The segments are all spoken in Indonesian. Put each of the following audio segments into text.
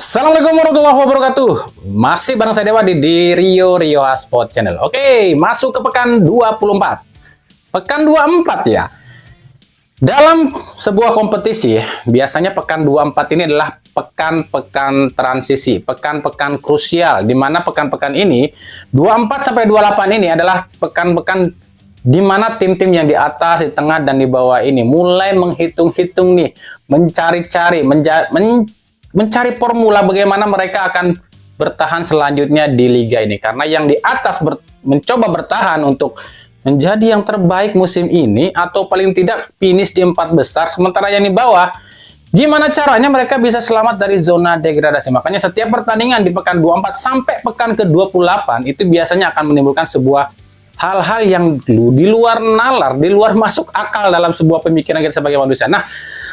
Assalamualaikum warahmatullahi wabarakatuh. Masih bareng saya Dewa di Rio Sport Channel. Oke, masuk ke pekan 24. Pekan 24 ya. Dalam sebuah kompetisi, biasanya pekan 24 ini adalah pekan-pekan transisi, pekan-pekan krusial, di mana pekan-pekan ini 24 sampai 28 ini adalah pekan-pekan di mana tim-tim yang di atas, di tengah dan di bawah ini mulai menghitung-hitung nih, mencari formula bagaimana mereka akan bertahan selanjutnya di liga ini. Karena yang di atas mencoba bertahan untuk menjadi yang terbaik musim ini atau paling tidak finish di 4 besar, sementara yang di bawah gimana caranya mereka bisa selamat dari zona degradasi. Makanya setiap pertandingan di pekan 24 sampai pekan ke-28 itu biasanya akan menimbulkan sebuah hal-hal yang di luar nalar, di luar masuk akal dalam sebuah pemikiran kita sebagai manusia. Nah,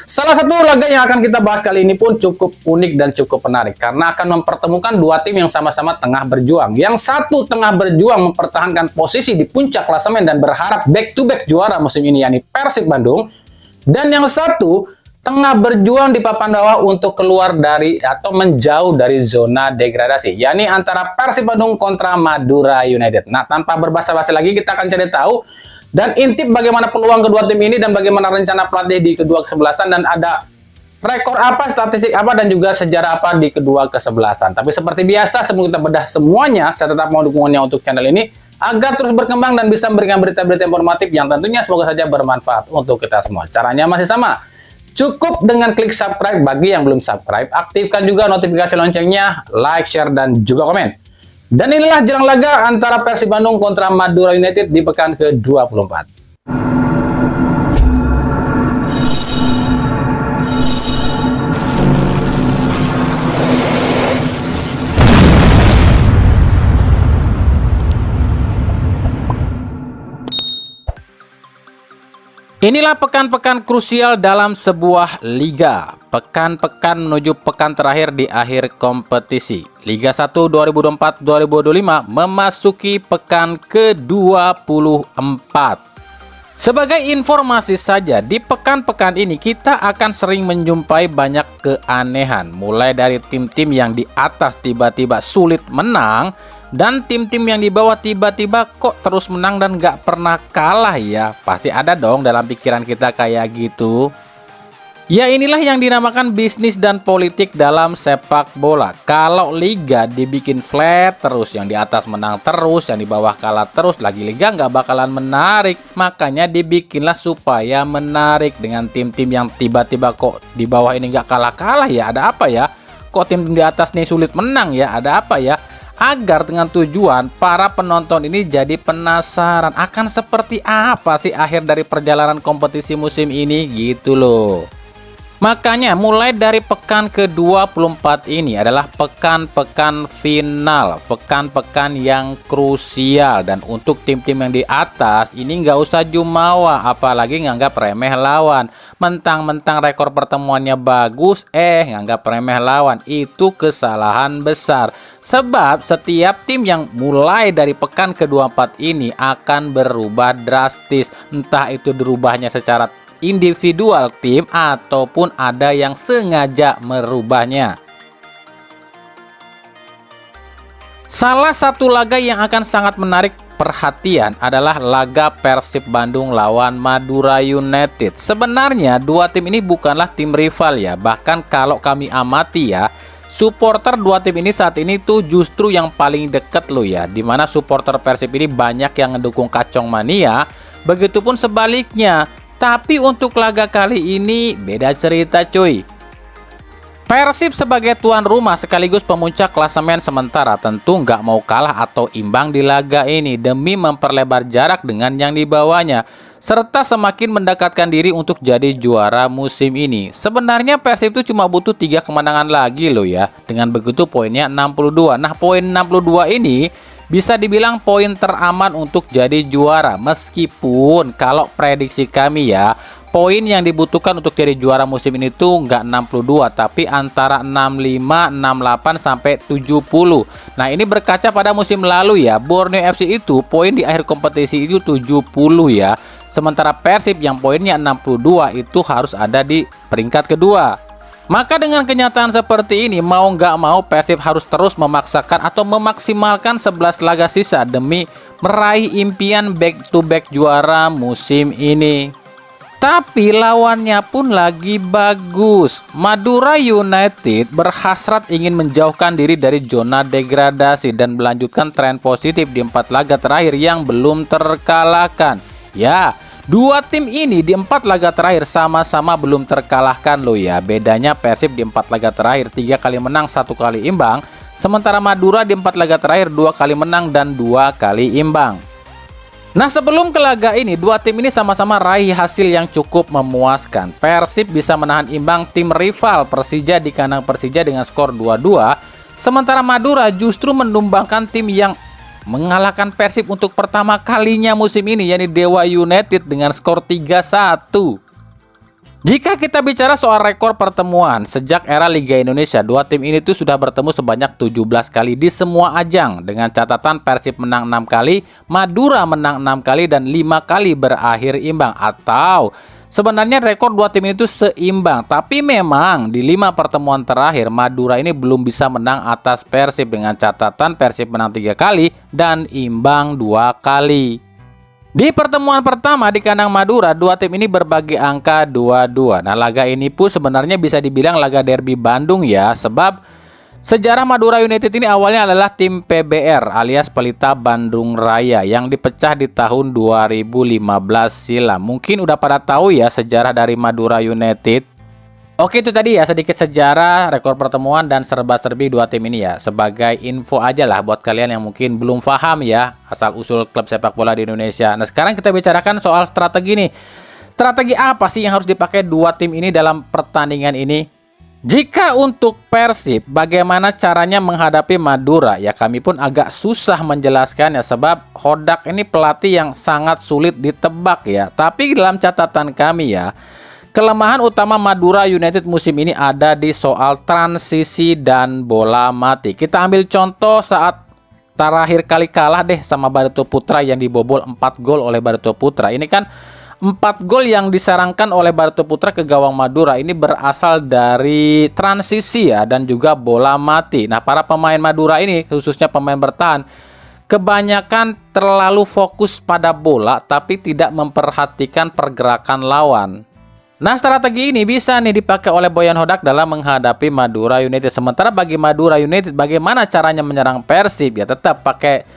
salah satu laga yang akan kita bahas kali ini pun cukup unik dan cukup menarik karena akan mempertemukan dua tim yang sama-sama tengah berjuang. Yang satu tengah berjuang mempertahankan posisi di puncak klasemen dan berharap back-to-back juara musim ini, yakni Persib Bandung. Dan yang satu tengah berjuang di papan bawah untuk keluar dari atau menjauh dari zona degradasi, yakni antara Persib Bandung kontra Madura United. Nah, tanpa berbasa-basi lagi kita akan cari tahu dan intip bagaimana peluang kedua tim ini dan bagaimana rencana pelatih di kedua kesebelasan dan ada rekor apa, statistik apa dan juga sejarah apa di kedua kesebelasan. Tapi seperti biasa sebelum kita bedah semuanya, saya tetap mau dukungannya untuk channel ini agar terus berkembang dan bisa memberikan berita-berita informatif yang tentunya semoga saja bermanfaat untuk kita semua. Caranya masih sama. Cukup dengan klik subscribe bagi yang belum subscribe, aktifkan juga notifikasi loncengnya, like, share, dan juga komen. Dan inilah jelang laga antara Persib Bandung kontra Madura United di pekan ke-24. Inilah pekan-pekan krusial dalam sebuah liga. Pekan-pekan menuju pekan terakhir di akhir kompetisi. Liga 1 2024-2025 memasuki pekan ke-24. Sebagai informasi saja, di pekan-pekan ini kita akan sering menjumpai banyak keanehan. Mulai dari tim-tim yang di atas tiba-tiba sulit menang, dan tim-tim yang di bawah tiba-tiba kok terus menang dan gak pernah kalah ya. Pasti ada dong dalam pikiran kita kayak gitu. Ya inilah yang dinamakan bisnis dan politik dalam sepak bola. Kalau liga dibikin flat terus, yang di atas menang terus, yang di bawah kalah terus, lagi liga nggak bakalan menarik. Makanya dibikinlah supaya menarik dengan tim-tim yang tiba-tiba kok di bawah ini nggak kalah-kalah ya. Ada apa ya? Kok tim di atas nih sulit menang ya? Ada apa ya? Agar dengan tujuan para penonton ini jadi penasaran akan seperti apa sih akhir dari perjalanan kompetisi musim ini gitu loh. Makanya mulai dari pekan ke-24 ini adalah pekan-pekan final, pekan-pekan yang krusial. Dan untuk tim-tim yang di atas ini nggak usah jumawa, apalagi nganggap remeh lawan. Mentang-mentang rekor pertemuannya bagus, nganggap remeh lawan, itu kesalahan besar. Sebab setiap tim yang mulai dari pekan ke-24 ini akan berubah drastis. Entah itu berubahnya secara individual tim ataupun ada yang sengaja merubahnya. Salah satu laga yang akan sangat menarik perhatian adalah laga Persib Bandung lawan Madura United. Sebenarnya dua tim ini bukanlah tim rival ya. Bahkan kalau kami amati ya, supporter dua tim ini saat ini tuh justru yang paling deket loh ya. Dimana supporter Persib ini banyak yang ngedukung Kacong Mania, begitupun sebaliknya. Tapi untuk laga kali ini beda cerita cuy. Persib sebagai tuan rumah sekaligus pemuncak klasemen sementara tentu nggak mau kalah atau imbang di laga ini demi memperlebar jarak dengan yang di bawahnya serta semakin mendekatkan diri untuk jadi juara musim ini. Sebenarnya Persib itu cuma butuh 3 kemenangan lagi loh ya. Dengan begitu poinnya 62. Nah, poin 62 ini bisa dibilang poin teraman untuk jadi juara. Meskipun kalau prediksi kami ya, poin yang dibutuhkan untuk jadi juara musim ini tuh nggak 62, tapi antara 65, 68 sampai 70. Nah, ini berkaca pada musim lalu ya. Borneo FC itu poin di akhir kompetisi itu 70 ya. Sementara Persib yang poinnya 62 itu harus ada di peringkat kedua. Maka dengan kenyataan seperti ini, mau nggak mau Persib harus terus memaksakan atau memaksimalkan 11 laga sisa demi meraih impian back-to-back juara musim ini. Tapi lawannya pun lagi bagus. Madura United berhasrat ingin menjauhkan diri dari zona degradasi dan melanjutkan tren positif di 4 laga terakhir yang belum terkalahkan. Ya, dua tim ini di 4 laga terakhir sama-sama belum terkalahkan loh ya. Bedanya Persib di 4 laga terakhir 3 kali menang, 1 kali imbang. Sementara Madura di 4 laga terakhir 2 kali menang dan 2 kali imbang. Nah, sebelum ke laga ini, dua tim ini sama-sama raih hasil yang cukup memuaskan. Persib bisa menahan imbang tim rival Persija di kandang Persija dengan skor 2-2. Sementara Madura justru menumbangkan tim yang mengalahkan Persib untuk pertama kalinya musim ini, yakni Dewa United dengan skor 3-1. Jika kita bicara soal rekor pertemuan, sejak era Liga Indonesia, dua tim ini tuh sudah bertemu sebanyak 17 kali di semua ajang. Dengan catatan Persib menang 6 kali, Madura menang 6 kali, dan 5 kali berakhir imbang. Atau sebenarnya rekor dua tim ini tuh seimbang. Tapi memang di 5 pertemuan terakhir, Madura ini belum bisa menang atas Persib. Dengan catatan Persib menang 3 kali dan imbang 2 kali. Di pertemuan pertama di kandang Madura, dua tim ini berbagi angka 2-2. Nah, laga ini pun sebenarnya bisa dibilang laga derby Bandung ya, sebab sejarah Madura United ini awalnya adalah tim PBR alias Pelita Bandung Raya yang dipecah di tahun 2015 silam. Mungkin udah pada tahu ya sejarah dari Madura United. Oke, itu tadi ya sedikit sejarah, rekor pertemuan, dan serba-serbi dua tim ini ya. Sebagai info aja lah buat kalian yang mungkin belum paham ya asal-usul klub sepak bola di Indonesia. Nah, sekarang kita bicarakan soal strategi nih. Strategi apa sih yang harus dipakai dua tim ini dalam pertandingan ini? Jika untuk Persib, bagaimana caranya menghadapi Madura? Ya, kami pun agak susah menjelaskannya sebab Hodak ini pelatih yang sangat sulit ditebak ya. Tapi dalam catatan kami ya, kelemahan utama Madura United musim ini ada di soal transisi dan bola mati. Kita ambil contoh saat terakhir kali kalah deh sama Barito Putra yang dibobol 4 gol oleh Barito Putra. Ini kan 4 gol yang diserangkan oleh Barito Putra ke gawang Madura ini berasal dari transisi ya dan juga bola mati. Nah, para pemain Madura ini khususnya pemain bertahan kebanyakan terlalu fokus pada bola tapi tidak memperhatikan pergerakan lawan. Nah, strategi ini bisa nih dipakai oleh Boyan Hodak dalam menghadapi Madura United. Sementara bagi Madura United, bagaimana caranya menyerang Persib? Ya tetap pakai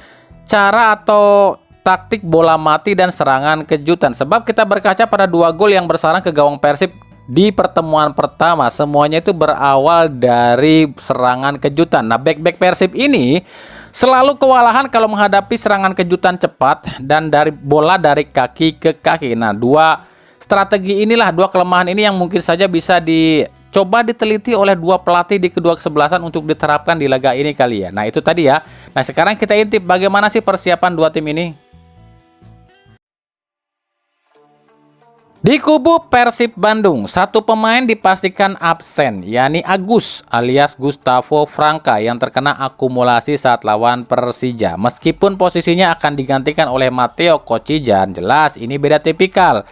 cara atau taktik bola mati dan serangan kejutan. Sebab kita berkaca pada 2 gol yang bersarang ke gawang Persib di pertemuan pertama. Semuanya itu berawal dari serangan kejutan. Nah, back-back Persib ini selalu kewalahan kalau menghadapi serangan kejutan cepat dan dari bola dari kaki ke kaki. Nah, dua strategi inilah, dua kelemahan ini yang mungkin saja bisa dicoba diteliti oleh dua pelatih di kedua kesebelasan untuk diterapkan di laga ini kali ya. Nah, itu tadi ya. Nah, sekarang kita intip bagaimana sih persiapan dua tim ini. Di kubu Persib Bandung, satu pemain dipastikan absen, yakni Agus alias Gustavo Franca yang terkena akumulasi saat lawan Persija. Meskipun posisinya akan digantikan oleh Matteo Kocijan, jelas ini beda tipikal.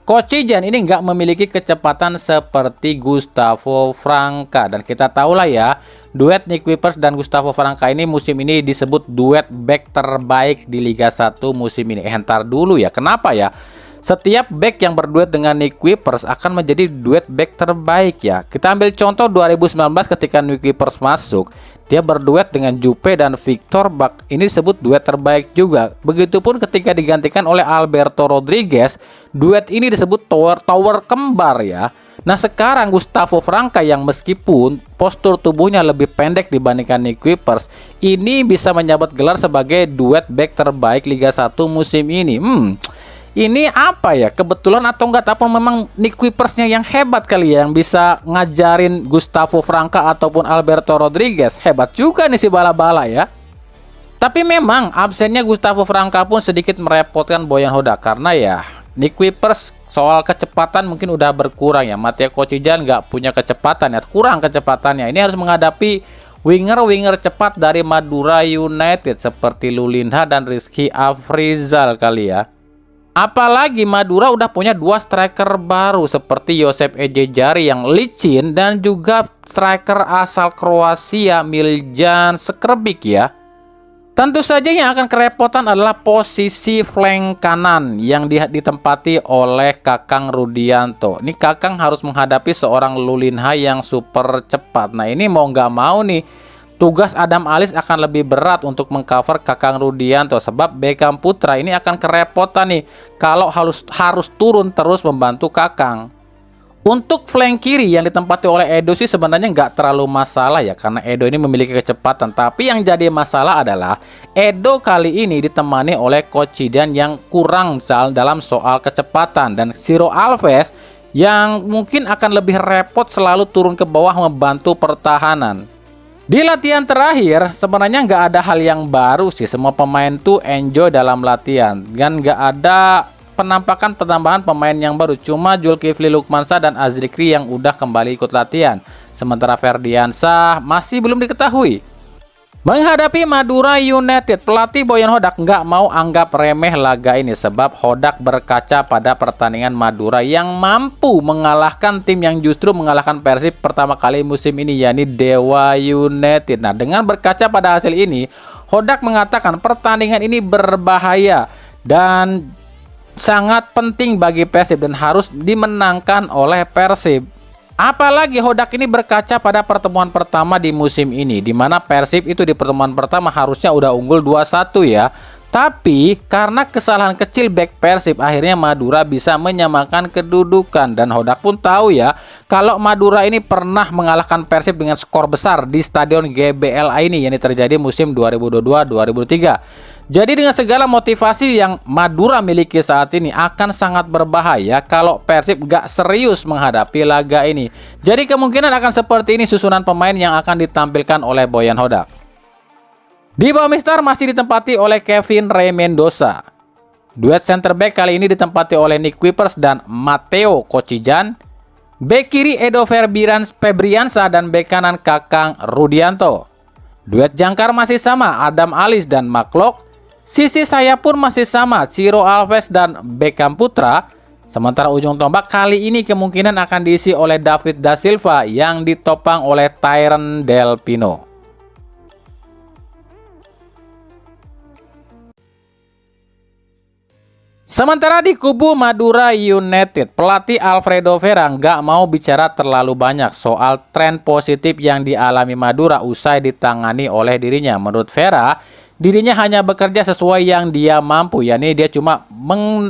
Kocijan ini nggak memiliki kecepatan seperti Gustavo Franca. Dan kita tahulah ya, duet Nick Wipers dan Gustavo Franca ini musim ini disebut duet back terbaik di Liga 1 musim ini. Entar dulu ya, kenapa ya? Setiap back yang berduet dengan Nick Wipers akan menjadi duet back terbaik ya. Kita ambil contoh 2019 ketika Nick Wipers masuk, dia berduet dengan Jupe dan Victor Bak. Ini disebut duet terbaik juga. Begitupun ketika digantikan oleh Alberto Rodriguez, duet ini disebut tower kembar ya. Nah, sekarang Gustavo Franca yang meskipun postur tubuhnya lebih pendek dibandingkan Nick Wipers, ini bisa menyabet gelar sebagai duet back terbaik Liga 1 musim ini. Ini apa ya? Kebetulan atau enggak, tapi memang Nick Wipersnya yang hebat kali ya, yang bisa ngajarin Gustavo Franca ataupun Alberto Rodriguez. Hebat juga nih si bala-bala ya. Tapi memang absennya Gustavo Franca pun sedikit merepotkan Boyan Hodak karena ya Nick Wipers soal kecepatan mungkin udah berkurang ya. Matteo Kocijan nggak punya kecepatan ya, kurang kecepatannya. Ini harus menghadapi winger-winger cepat dari Madura United seperti Lulinha dan Rizky Afrizal kali ya. Apalagi Madura udah punya dua striker baru seperti Josep Ejejari yang licin dan juga striker asal Kroasia Miljan Skripnik ya. Tentu saja yang akan kerepotan adalah posisi flank kanan yang ditempati oleh Kakang Rudianto. Ini Kakang harus menghadapi seorang Lulinha yang super cepat. Nah ini mau nggak mau nih, tugas Adam Alis akan lebih berat untuk mengcover Kakang Rudianto sebab Beckham Putra ini akan kerepotan nih kalau harus turun terus membantu Kakang. Untuk flank kiri yang ditempati oleh Edo sih sebenarnya nggak terlalu masalah ya karena Edo ini memiliki kecepatan. Tapi yang jadi masalah adalah Edo kali ini ditemani oleh Coach Zidane yang kurang dalam soal kecepatan dan Ciro Alves yang mungkin akan lebih repot selalu turun ke bawah membantu pertahanan. Di latihan terakhir sebenarnya nggak ada hal yang baru sih, semua pemain tuh enjoy dalam latihan dan nggak ada penampakan penambahan pemain yang baru, cuma Zulkifli Lukmansyah dan Azrikri yang udah kembali ikut latihan, sementara Ferdiansyah masih belum diketahui. Menghadapi Madura United, pelatih Boyan Hodak nggak mau anggap remeh laga ini sebab Hodak berkaca pada pertandingan Madura yang mampu mengalahkan tim yang justru mengalahkan Persib pertama kali musim ini, yakni Dewa United. Nah, dengan berkaca pada hasil ini, Hodak mengatakan pertandingan ini berbahaya dan sangat penting bagi Persib dan harus dimenangkan oleh Persib. Apalagi Hodak ini berkaca pada pertemuan pertama di musim ini, di mana Persib itu di pertemuan pertama harusnya udah unggul 2-1 ya. Tapi karena kesalahan kecil back Persib akhirnya Madura bisa menyamakan kedudukan dan Hodak pun tahu ya kalau Madura ini pernah mengalahkan Persib dengan skor besar di Stadion GBLA ini yang terjadi musim 2022-2023. Jadi dengan segala motivasi yang Madura miliki saat ini akan sangat berbahaya kalau Persib gak serius menghadapi laga ini. Jadi kemungkinan akan seperti ini susunan pemain yang akan ditampilkan oleh Boyan Hodak. Di bawah Mister masih ditempati oleh Kevin Rey Mendoza. Duet center back kali ini ditempati oleh Nick Kuipers dan Matteo Kocijan. Bek kiri Edo Febriansyah dan bek kanan Kakang Rudianto. Duet jangkar masih sama Adam Alis dan Maklok. Sisi sayap pun masih sama Ciro Alves dan Beckham Putra. Sementara ujung tombak kali ini kemungkinan akan diisi oleh David da Silva yang ditopang oleh Tyron Del Pino. Sementara di kubu Madura United, pelatih Alfredo Vera nggak mau bicara terlalu banyak soal tren positif yang dialami Madura usai ditangani oleh dirinya. Menurut Vera, dirinya hanya bekerja sesuai yang dia mampu, yakni dia cuma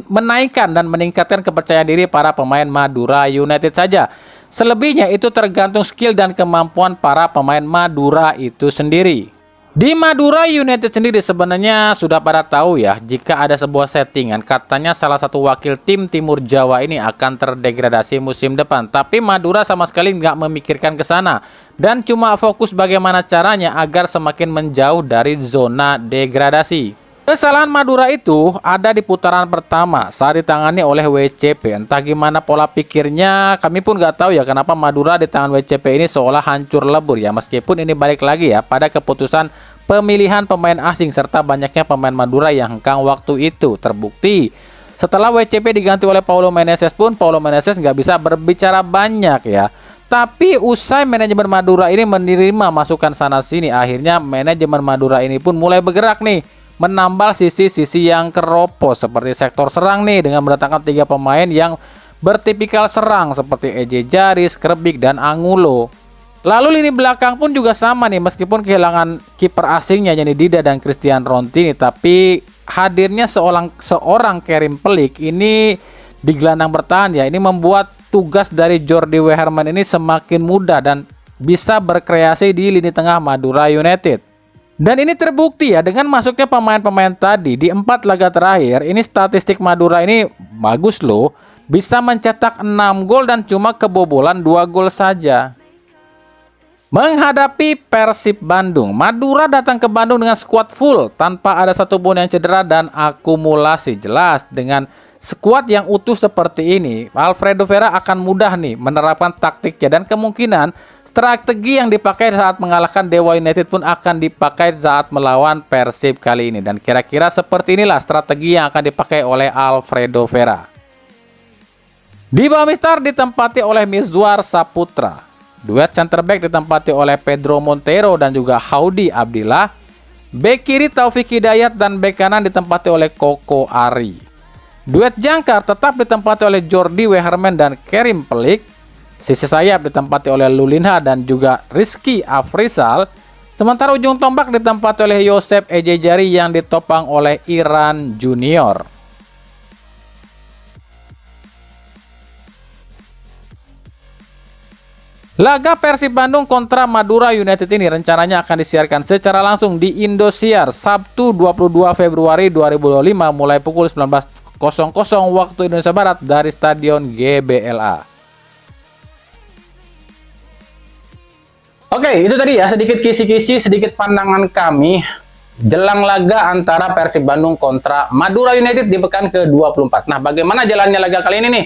menaikkan dan meningkatkan kepercayaan diri para pemain Madura United saja. Selebihnya itu tergantung skill dan kemampuan para pemain Madura itu sendiri. Di Madura United sendiri sebenarnya sudah pada tahu ya, jika ada sebuah settingan katanya salah satu wakil tim Timur Jawa ini akan terdegradasi musim depan. Tapi Madura sama sekali nggak memikirkan ke sana dan cuma fokus bagaimana caranya agar semakin menjauh dari zona degradasi. Kesalahan Madura itu ada di putaran pertama saat ditangani oleh WCP. Entah gimana pola pikirnya, kami pun nggak tahu ya kenapa Madura di tangan WCP ini seolah hancur lebur ya. Meskipun ini balik lagi ya pada keputusan pemilihan pemain asing serta banyaknya pemain Madura yang hengkang waktu itu. Terbukti setelah WCP diganti oleh Paulo Meneses pun Paulo Meneses nggak bisa berbicara banyak ya. Tapi usai manajemen Madura ini menerima masukan sana sini, akhirnya manajemen Madura ini pun mulai bergerak nih, menambal sisi-sisi yang keropos seperti sektor serang nih dengan mendatangkan 3 pemain yang bertipikal serang seperti Ejejari, Skripnik dan Angulo. Lalu lini belakang pun juga sama nih, meskipun kehilangan kiper asingnya yakni Dida dan Christian Rontini, tapi hadirnya seorang Kerim Pelik ini di gelandang bertahan ya, ini membuat tugas dari Jordi Weherman ini semakin mudah dan bisa berkreasi di lini tengah Madura United. Dan ini terbukti ya dengan masuknya pemain-pemain tadi di 4 laga terakhir. Ini statistik Madura ini bagus loh, bisa mencetak 6 gol dan cuma kebobolan 2 gol saja. Menghadapi Persib Bandung, Madura datang ke Bandung dengan skuad full tanpa ada satupun yang cedera dan akumulasi. Jelas dengan skuad yang utuh seperti ini, Alfredo Vera akan mudah nih menerapkan taktiknya dan kemungkinan Strategi yang dipakai saat mengalahkan Dewa United pun akan dipakai saat melawan Persib kali ini. Dan kira-kira seperti inilah strategi yang akan dipakai oleh Alfredo Vera. Di bawah Mister ditempati oleh Mizwar Saputra. Duet center back ditempati oleh Pedro Montero dan juga Haudi Abdillah. Bek kiri Taufik Hidayat dan bek kanan ditempati oleh Koko Ari. Duet jangkar tetap ditempati oleh Jordi Weherman dan Kerim Pelik. Sisi sayap ditempati oleh Lulinha dan juga Rizky Afrizal. Sementara ujung tombak ditempati oleh Yosep Ejejari yang ditopang oleh Iran Junior. Laga Persib Bandung kontra Madura United ini rencananya akan disiarkan secara langsung di Indosiar Sabtu 22 Februari 2025 mulai pukul 19.00 waktu Indonesia Barat dari Stadion GBLA. Oke, itu tadi ya sedikit kisi-kisi, sedikit pandangan kami jelang laga antara Persib Bandung kontra Madura United di pekan ke-24. Nah, bagaimana jalannya laga kali ini nih?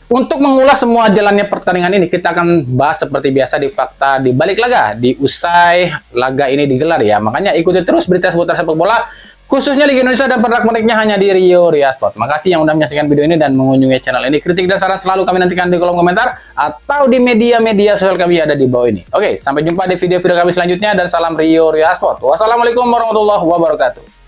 Untuk mengulas semua jalannya pertandingan ini, kita akan bahas seperti biasa di fakta di balik laga, di usai laga ini digelar ya. Makanya ikuti terus berita seputar sepak bola, khususnya Liga Indonesia dan pernak-perniknya hanya di Rio Sport. Makasih yang udah menyaksikan video ini dan mengunjungi channel ini. Kritik dan saran selalu kami nantikan di kolom komentar atau di media-media sosial kami ada di bawah ini. Oke, sampai jumpa di video-video kami selanjutnya dan salam Rio Sport. Wassalamualaikum warahmatullahi wabarakatuh.